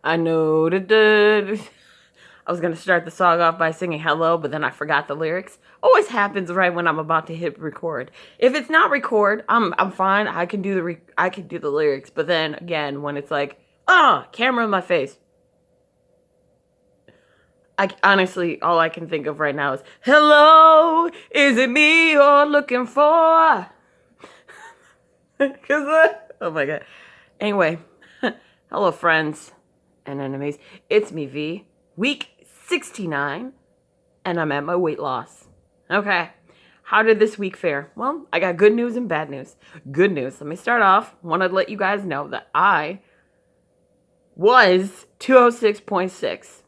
I know that. I was going to start the song off by singing hello, but then I forgot the lyrics. Always happens right when I'm about to hit record. If it's not record, I'm fine. I can do the lyrics, but then again, when it's like, camera in my face. I honestly, all I can think of right now is, hello, is it me you're looking for? Oh my god. Anyway, hello friends and enemies. It's me, V. Week 69, and I'm at my weight loss. Okay, how did this week fare? Well, I got good news and bad news. Good news, let me start off. Want to let you guys know that I was 206.6.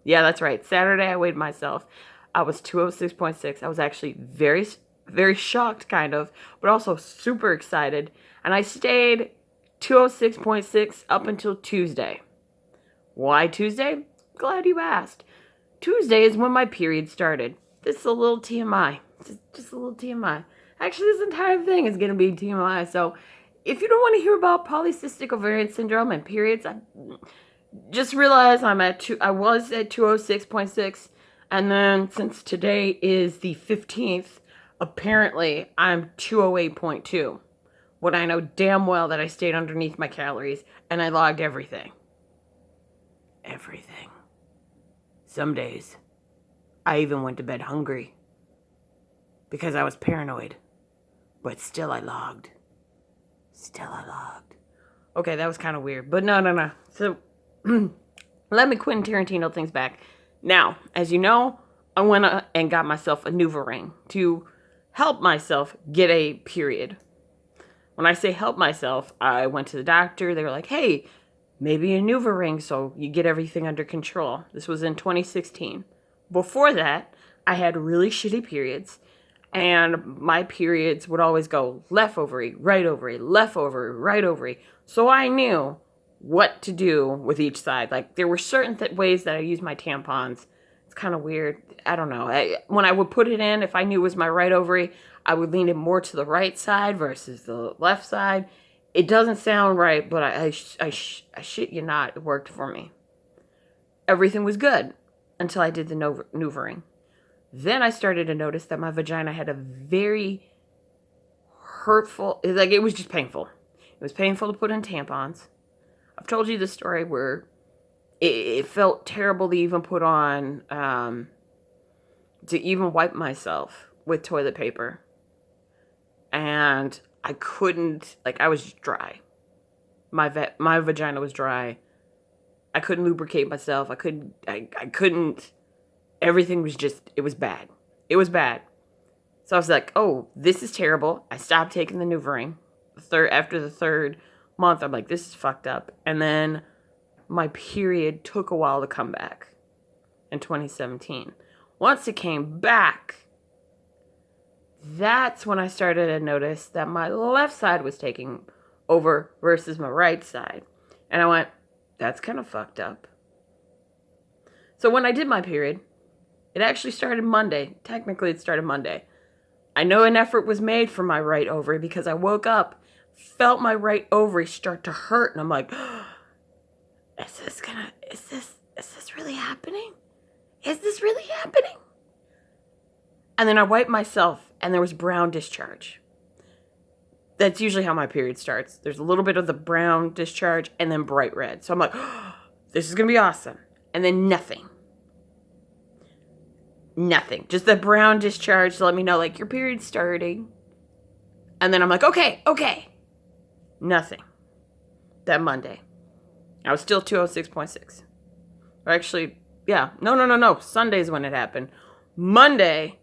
Yeah, that's right. Saturday I weighed myself. I was 206.6. I was actually very, very shocked, kind of, but also super excited. And I stayed 206.6 up until Tuesday. Why Tuesday? Glad you asked. Tuesday is when my period started. This is a little TMI. Just a little TMI. Actually, this entire thing is going to be TMI. So if you don't want to hear about Polycystic Ovary Syndrome and periods, just realize I was at 206.6. And then since today is the 15th, apparently I'm 208.2. When I know damn well that I stayed underneath my calories and I logged everything. Everything. Some days, I even went to bed hungry because I was paranoid. But still I logged. Okay, that was kind of weird. But no. So, let me Quentin Tarantino things back. Now, as you know, I went and got myself a NuvaRing to help myself get a period. When I say help myself, I went to the doctor. They were like, hey, maybe a NuvaRing so you get everything under control. This was in 2016. Before that, I had really shitty periods. And my periods would always go left ovary, right ovary, left ovary, right ovary. So I knew what to do with each side. Like, there were certain ways that I used my tampons. It's kind of weird. I don't know. When I would put it in, if I knew it was my right ovary, I would lean it more to the right side versus the left side. It doesn't sound right, but I shit you not, it worked for me. Everything was good until I did the NuvaRing. Then I started to notice that my vagina had a very hurtful, like, it was just painful. It was painful to put in tampons. I've told you the story where it felt terrible to even put on, to even wipe myself with toilet paper. And I couldn't, like, I was just dry. My vagina was dry. I couldn't lubricate myself. I couldn't, everything was just, it was bad. It was bad. So I was like, oh, this is terrible. I stopped taking the NuvaRing. After the third month, I'm like, this is fucked up. And then my period took a while to come back in 2017. Once it came back, that's when I started to notice that my left side was taking over versus my right side. And I went, that's kind of fucked up. So when I did my period, it actually started Monday. Technically, it started Monday. I know an effort was made for my right ovary because I woke up, felt my right ovary start to hurt, and I'm like, is this really happening? Is this really happening? And then I wiped myself, and there was brown discharge. That's usually how my period starts. There's a little bit of the brown discharge, and then bright red. So I'm like, this is going to be awesome. And then nothing. Nothing. Just the brown discharge to let me know, like, your period's starting. And then I'm like, okay. Nothing. That Monday. I was still 206.6. Or actually, yeah. No. Sunday's when it happened. Monday,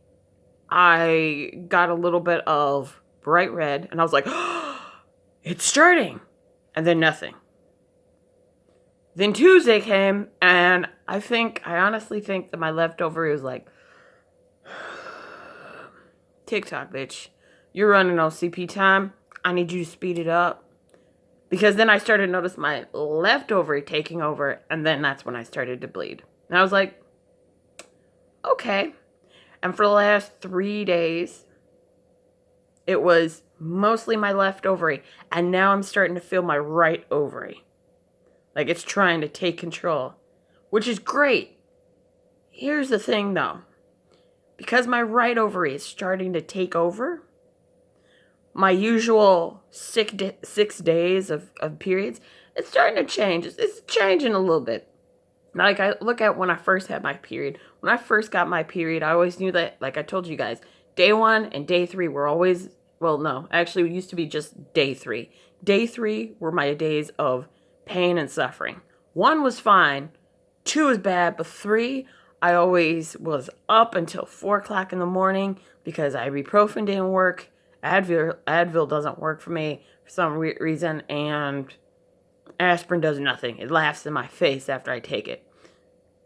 I got a little bit of bright red, and I was like, it's starting. And then nothing. Then Tuesday came, and I honestly think that my left ovary was like, TikTok, bitch. You're running OCP time. I need you to speed it up. Because then I started to notice my left ovary taking over, and then that's when I started to bleed. And I was like, okay. And for the last 3 days, it was mostly my left ovary. And now I'm starting to feel my right ovary. Like it's trying to take control, which is great. Here's the thing though. Because my right ovary is starting to take over, my usual 6 days of periods, it's starting to change. It's changing a little bit. Like I look at when I first had my period. When I first got my period, I always knew that, like I told you guys, day 1 and day 3 were always, well, no, actually it used to be just day 3. Day 3 were my days of pain and suffering. 1 was fine, 2 was bad, but 3, I always was up until 4 o'clock in the morning because ibuprofen didn't work. Advil doesn't work for me for some reason, and aspirin does nothing. It laughs in my face after I take it.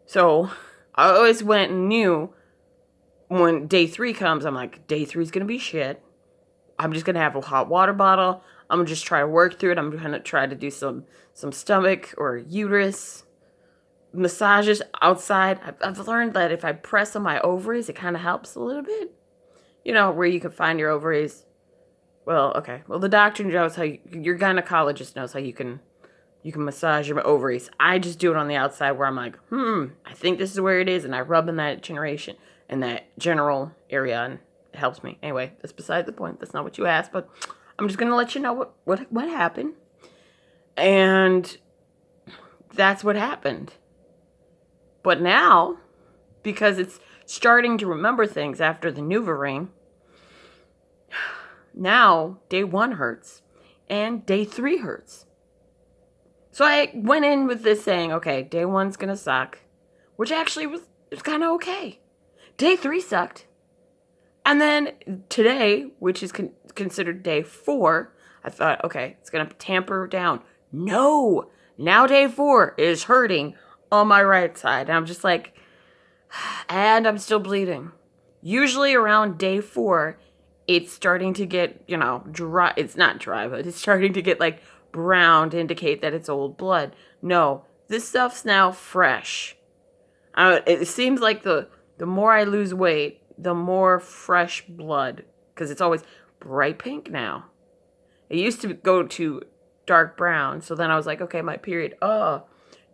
So I always went and knew when day 3 comes, I'm like, day 3 is going to be shit. I'm just going to have a hot water bottle. I'm going to just try to work through it. I'm going to try to do some stomach or uterus massages outside. I've learned that if I press on my ovaries, it kind of helps a little bit. You know, where you can find your ovaries. Well, okay. Well, the doctor knows how your gynecologist knows how you can massage your ovaries. I just do it on the outside where I'm like, I think this is where it is, and I rub in that general area, and it helps me. Anyway, that's beside the point. That's not what you asked, but I'm just gonna let you know what happened. And that's what happened. But now, because it's starting to remember things after the NuvaRing, now day 1 hurts and day 3 hurts. So I went in with this saying, okay, day 1's gonna suck, which actually was kind of okay. Day 3 sucked. And then today, which is considered day 4, I thought, okay, it's gonna tamper down. No! Now day 4 is hurting on my right side. And I'm just like, and I'm still bleeding. Usually around day 4, it's starting to get, dry. It's not dry, but it's starting to get like brown to indicate that it's old blood. No, this stuff's now fresh. It seems like the more I lose weight, the more fresh blood, because it's always bright pink now. It used to go to dark brown, so then I was like, okay, my period. Oh,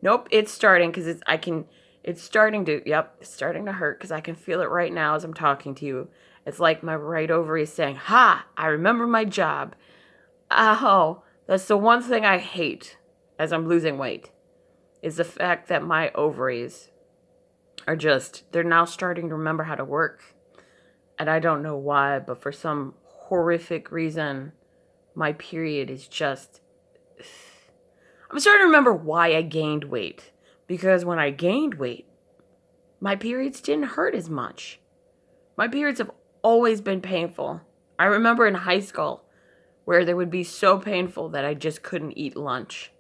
nope, it's starting because it's starting to hurt because I can feel it right now as I'm talking to you. It's like my right ovary is saying, ha, I remember my job. Oh, that's the one thing I hate as I'm losing weight, is the fact that my ovaries are they're now starting to remember how to work. And I don't know why, but for some horrific reason, my period is I'm starting to remember why I gained weight. Because when I gained weight, my periods didn't hurt as much. My periods have always been painful. I remember in high school where they would be so painful that I just couldn't eat lunch.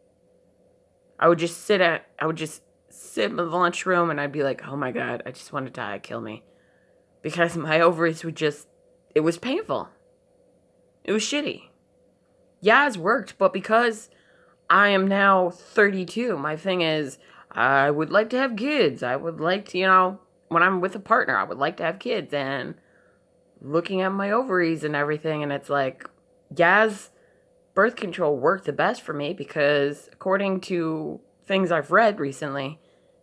I would just sit in the lunchroom and I'd be like, oh my God, I just want to die, kill me. Because my ovaries it was painful. It was shitty. Yeah, it's worked, but because I am now 32, my thing is, I would like to have kids. I would like to, when I'm with a partner, I would like to have kids. And looking at my ovaries and everything, and it's like, Yaz birth control worked the best for me because according to things I've read recently,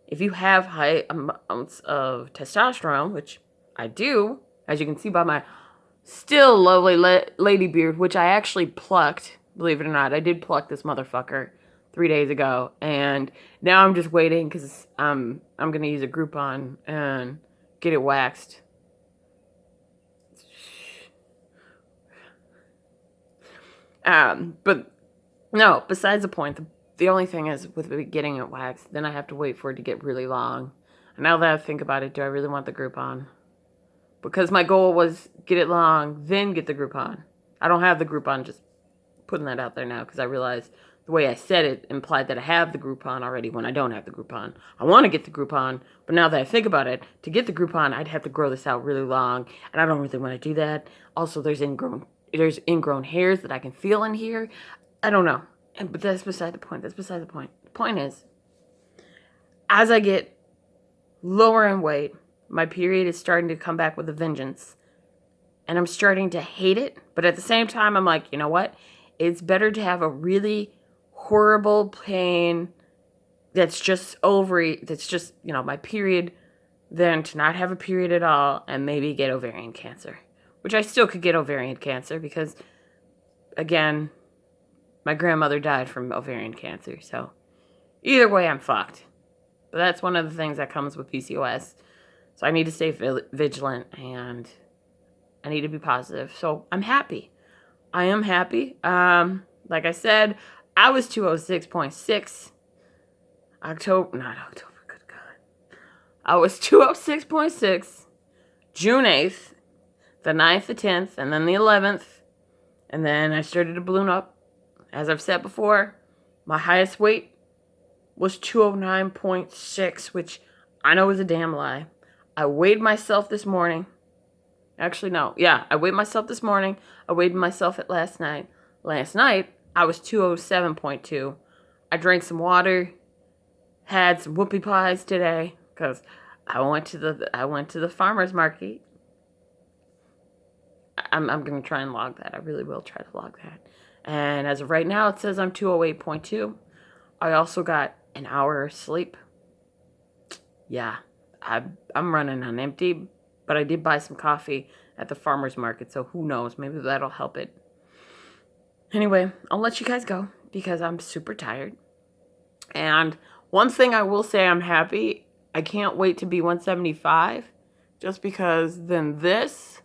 if you have high amounts of testosterone, which I do, as you can see by my still lovely lady beard, which I actually plucked, believe it or not. I did pluck this motherfucker 3 days ago, and now I'm just waiting because I'm going to use a Groupon and get it waxed. But no, besides the point, the only thing is with getting it waxed, then I have to wait for it to get really long. And now that I think about it, do I really want the Groupon? Because my goal was get it long, then get the Groupon. I don't have the Groupon, just putting that out there now because I realized the way I said it implied that I have the Groupon already when I don't have the Groupon. I want to get the Groupon, but now that I think about it, to get the Groupon, I'd have to grow this out really long, and I don't really want to do that. Also, there's ingrown hairs that I can feel in here. I don't know. But that's beside the point. The point is, as I get lower in weight, my period is starting to come back with a vengeance. And I'm starting to hate it. But at the same time, I'm like, you know what? It's better to have a really horrible pain that's just ovary, that's just, my period, than to not have a period at all and maybe get ovarian cancer. Which I still could get ovarian cancer because, again, my grandmother died from ovarian cancer. So either way, I'm fucked. But that's one of the things that comes with PCOS. So I need to stay vigilant and I need to be positive. So I'm happy. I am happy. Like I said, I was 206.6. Good God. I was 206.6 June 8th, the 9th, the 10th, and then the 11th. And then I started to balloon up. As I've said before, my highest weight was 209.6, which I know is a damn lie. I weighed myself this morning. Actually, no. Yeah, I weighed myself this morning. I weighed myself at last night. Last night, I was 207.2. I drank some water, had some whoopie pies today, because I went to the farmer's market. I'm going to try and log that. I really will try to log that. And as of right now, it says I'm 208.2. I also got an hour of sleep. Yeah, I'm running on empty, but I did buy some coffee at the farmer's market, so who knows? Maybe that'll help it. Anyway, I'll let you guys go because I'm super tired. And one thing I will say, I'm happy. I can't wait to be 175, just because then this,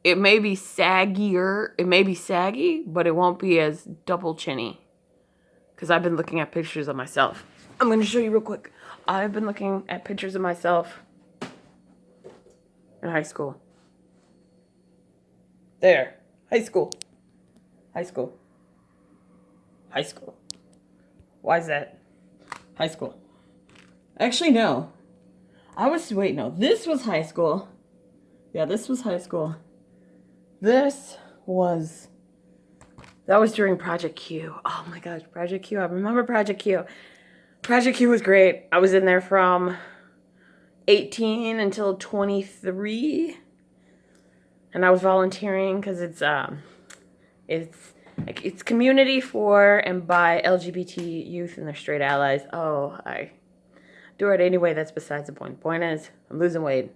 it may be saggier. It may be saggy, but it won't be as double chinny. Because I've been looking at pictures of myself. I'm going to show you real quick. I've been looking at pictures of myself in high school. There. High school. High school. High school. Why is that? High school. Actually, no. Wait, no. This was high school. Yeah, this was high school. That was during Project Q. Oh my gosh, Project Q. I remember Project Q. Project Q was great. I was in there from 18 until 23. And I was volunteering because it's community for and by LGBT youth and their straight allies. Oh, I do it anyway. That's besides the point. The point is, I'm losing weight.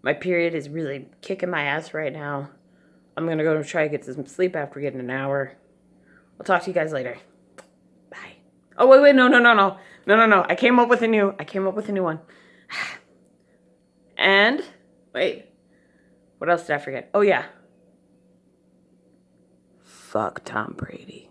My period is really kicking my ass right now. I'm going to go try to get some sleep after getting an hour. I'll talk to you guys later. Bye. Oh, wait, no. I came up with a new one. And, wait. What else did I forget? Oh, yeah. Fuck Tom Brady.